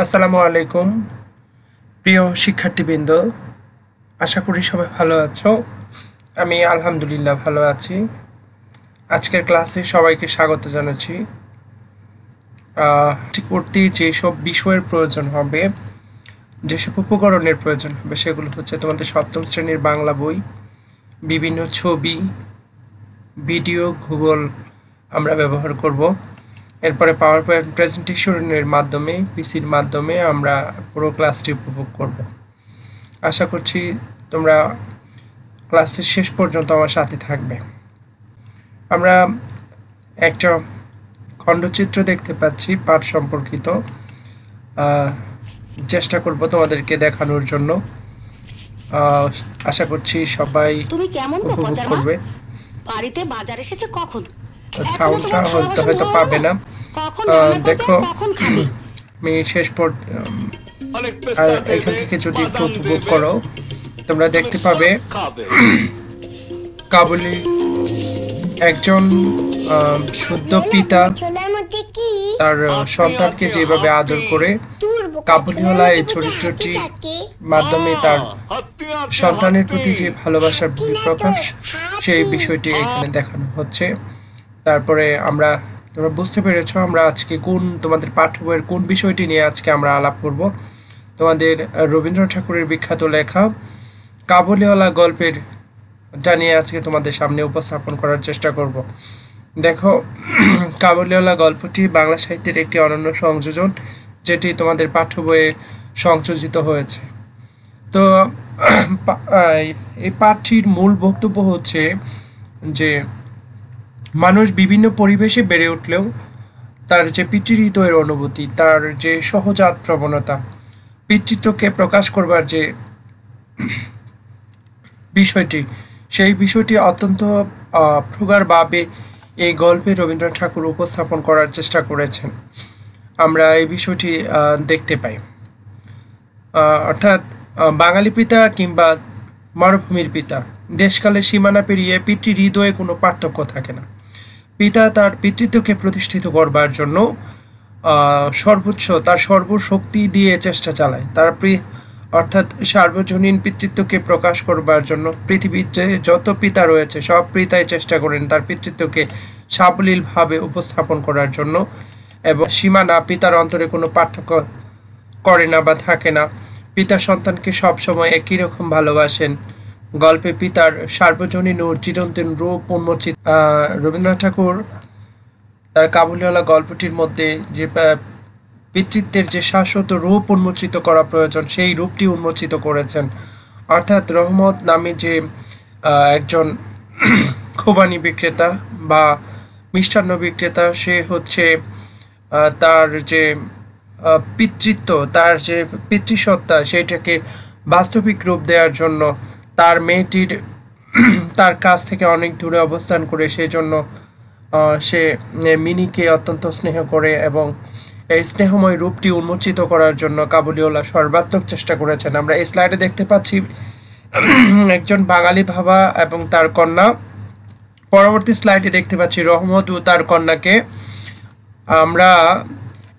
আসসালামু আলাইকুম প্রিয় শিক্ষার্থীবৃন্দ, আশা করি সবাই ভালো আছো। আমি আলহামদুলিল্লাহ ভালো আছি। আজকের ক্লাসে সবাইকে স্বাগত জানাচ্ছি। ঠিক করতে যেসব বিষয়ের প্রয়োজন হবে, যেসব উপকরণের প্রয়োজন হবে, সেগুলো হচ্ছে তোমাদের সপ্তম শ্রেণীর বাংলা বই, বিভিন্ন ছবি, ভিডিও, গুগল আমরা ব্যবহার করব। এরপরে পাওয়ার পয়েন্ট প্রেজেন্টেশনের মাধ্যমে, পিসির মাধ্যমে আমরা পুরো ক্লাসটি উপভোগ করব। আশা করছি তোমরা ক্লাসের শেষ পর্যন্ত আমার সাথে থাকবে। আমরা একটা খণ্ডচিত্র দেখতে পাচ্ছি পাঠ সম্পর্কিত, চেষ্টা করব তোমাদেরকে দেখানোর জন্য। আশা করছি সবাই উপভোগ করবে। বাড়িতে বাজার এসেছে কখন? সাউন্ডটা হয়তো পাবে না। দেখো, আমি শেষ এখান থেকে যদি একটু উপভোগ করো, তোমরা দেখতে পাবে কাবুলি একজন শুদ্ধ পিতা তার সন্তানকে যেভাবে আদর করে, কাবুলিওয়ালা এই চরিত্রটির মাধ্যমে তার সন্তানের প্রতি যে ভালোবাসার বহিঃপ্রকাশ, সেই বিষয়টি এখানে দেখানো হচ্ছে। তারপরে তোমরা বুঝতে পেরেছো আমরা আজকে তোমাদের পাঠ্য বইয়ের কোন বিষয়টি নিয়ে আজকে আমরা আলাপ করব। তোমাদের রবীন্দ্রনাথ ঠাকুরের বিখ্যাত লেখা কাবুলিওয়ালা গল্পের নিয়ে আজকে তোমাদের সামনে উপস্থাপন করার চেষ্টা করব। দেখো, কাবুলিওয়ালা গল্পটি বাংলা সাহিত্যের একটি অনন্য সংযোজন, যেটি তোমাদের পাঠ্য বইয়ে সংযোজিত হয়েছে। তো এই পাঠটির মূল বক্তব্য হচ্ছে যে মানুষ বিভিন্ন পরিবেশে বেড়ে উঠলেও তার যে পিতৃহৃদয়ের অনুভূতি, তার যে সহজাত প্রবণতা, পিতৃত্বকে প্রকাশ করবার যে বিষয়টি, সেই বিষয়টি অত্যন্ত প্রগাঢ়ভাবে এই গল্পে রবীন্দ্রনাথ ঠাকুর উপস্থাপন করার চেষ্টা করেছেন। আমরা এই বিষয়টি দেখতে পাই। অর্থাৎ বাঙালি পিতা কিংবা মরুভূমির পিতা, দেশকালের সীমানা পেরিয়ে পিতৃহৃদয়ে কোনো পার্থক্য থাকে না। পিতা তার পিতৃত্বকে প্রতিষ্ঠিত করবার জন্য তার সর্বশক্তি দিয়ে চেষ্টা চালায়। অর্থাৎ সার্বজনীন পিতৃত্বকে প্রকাশ করবার জন্য পৃথিবীতে যত পিতা রয়েছে সব পিতাই চেষ্টা করেন তার পিতৃত্বকে সাবলীলভাবে উপস্থাপন করার জন্য, এবং সীমানা পিতার অন্তরে কোনো পার্থক্য করে না বা থাকে না। পিতা সন্তানকে সবসময় একই রকম ভালোবাসেন। গল্পে পিতার সার্বজনীন ও চিরন্তন রূপ উন্মোচিত। রবীন্দ্রনাথ ঠাকুর তার কাবুলিওয়ালা গল্পটির মধ্যে যে পিতৃত্বের যে শাশ্বত রূপ উন্মোচিত করা প্রয়োজন, সেই রূপটি উন্মোচিত করেছেন। অর্থাৎ রহমত নামে যে একজন খোবানি বিক্রেতা বা মিষ্টান্ন বিক্রেতা, সে হচ্ছে তার যে পিতৃত্ব, তার যে পিতৃসত্তা, সেইটাকে বাস্তবিক রূপ দেওয়ার জন্য তার মেয়েটির তার কাছ থেকে অনেক দূরে অবস্থান করে, সেই জন্য সে মিনিকে অত্যন্ত স্নেহ করে, এবং এই স্নেহময় রূপটি উন্মোচিত করার জন্য কাবুলিওয়ালা সর্বাত্মক চেষ্টা করেছেন। আমরা এই স্লাইডে দেখতে পাচ্ছি একজন বাঙালি বাবা এবং তার কন্যা। পরবর্তী স্লাইডে দেখতে পাচ্ছি রহমত ও তার কন্যাকে। আমরা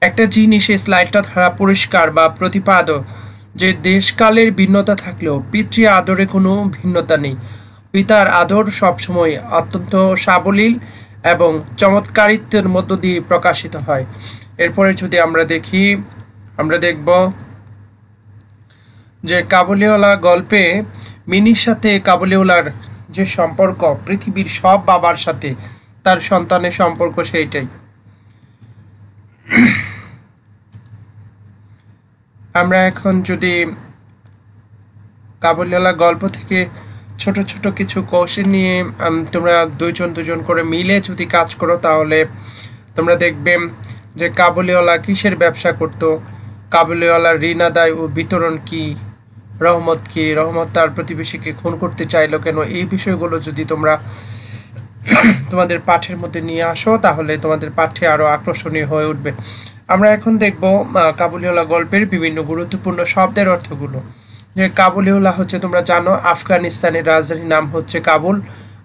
একটা জিনিস এই স্লাইডটা দ্বারা পরিষ্কার বা প্রতিপাদক যে দেশকালের ভিন্নতা থাকলেও পিতৃ আদরে কোনো ভিন্নতা নেই। পিতার আদর সবসময় অত্যন্ত সাবলীল এবং চমৎকারিত্বের মধ্য দিয়ে প্রকাশিত হয়। এরপরে যদি আমরা দেখি, আমরা দেখব যে কাবুলিওয়ালা গল্পে মিনির সাথে কাবুলিওয়ালার যে সম্পর্ক, পৃথিবীর সব বাবার সাথে তার সন্তানের সম্পর্ক সেইটাই। আমরা এখন যদি কাবুলিওয়ালা গল্প থেকে ছোট ছোট কিছু কৌশল নিয়ে তোমরা দুজন করে মিলে যদি কাজ করো, তাহলে তোমরা দেখবে যে কাবুলিওয়ালা কিসের ব্যবসা করত, কাবুলিওয়ালার ঋণ আদায় ও বিতরণ কি, রহমত তার প্রতিবেশীকে খুন করতে চাইলো কেন, এই বিষয়গুলো যদি তোমরা তোমাদের পাঠের মধ্যে নিয়ে আসো, তাহলে তোমাদের পাঠে আরো আকর্ষণীয় হয়ে উঠবে। আমরা এখন দেখব কাবুলিওয়ালা গল্পের বিভিন্ন গুরুত্বপূর্ণ শব্দের অর্থগুলো। যে কাবুলিওয়ালা হচ্ছে, তোমরা জানো আফগানিস্তানের রাজধানীর নাম হচ্ছে কাবুল,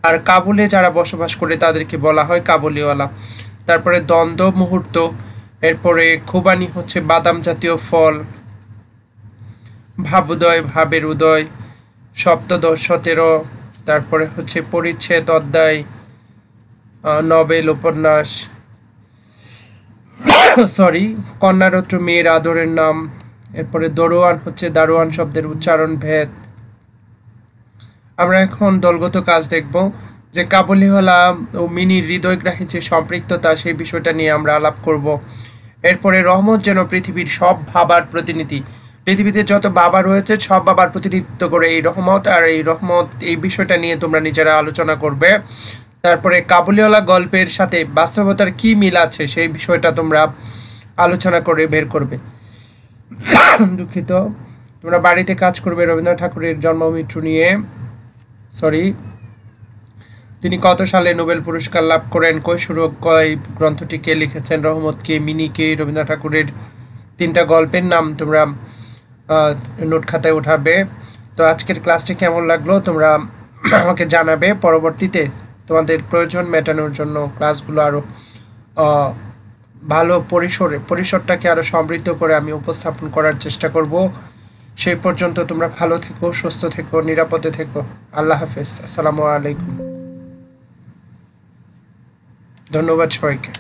আর কাবুলে যারা বসবাস করে তাদেরকে বলা হয় কাবুলিওয়ালা। তারপরে দ্বন্দ্ব মুহূর্ত, এরপরে খুবানি হচ্ছে বাদাম জাতীয় ফল। ভাবোদয় ভাবের উদয়, সপ্তদশ 17। তারপরে হচ্ছে পরিচ্ছেদ অধ্যায়, নবেল উপন্যাস, সরি, কন্যারত্র মেয়ের আদরের নাম। এরপরে দরোয়ান হচ্ছে দারোয়ান শব্দের উচ্চারণ ভেদ। আমরা এখন দলগত কাজ দেখব, যে কাবুলিওয়ালা ও মিনির হৃদয়গ্রাহী যে সম্পৃক্ততা, সেই বিষয়টা নিয়ে আমরা আলাপ করব। এরপরে রহমত যেন পৃথিবীর সব বাবার প্রতিনিধি, পৃথিবীতে যত বাবা রয়েছে সব বাবার প্রতিনিধিত্ব করে এই রহমত, আর এই রহমত এই বিষয়টা নিয়ে তোমরা নিজেরা আলোচনা করবে। তারপরে কাবুলিওয়ালা গল্পের সাথে বাস্তবতার কি মিল আছে সেই বিষয়টা তোমরা আলোচনা করে বের করবে। দুঃখিত। তোমরা বাড়িতে কাজ করবে রবীন্দ্রনাথ ঠাকুরের জন্ম মৃত্যু নিয়ে। সরি, তিনি কত সালে নোবেল পুরস্কার লাভ করেন, কৈশোরক এই গ্রন্থটি কে লিখেছেন, রহমত কে, মিনি কে, রবীন্দ্রনাথ ঠাকুরের 3টা গল্পের নাম তোমরা নোট খাতায় উঠাবে। তো আজকের ক্লাসটি কেমন লাগলো তোমরা আমাকে জানাবে। পরবর্তীতে তোমাদের প্রয়োজন মেটানোর জন্য ক্লাসগুলো আরও ভালো পরিসরটাকে আরও সমৃদ্ধ করে আমি উপস্থাপন করার চেষ্টা করব। সেই পর্যন্ত তোমরা ভালো থেকো, সুস্থ থেকো, নিরাপদে থেকো। আল্লাহ হাফেজ। আসসালামু আলাইকুম। ধন্যবাদ সবাইকে।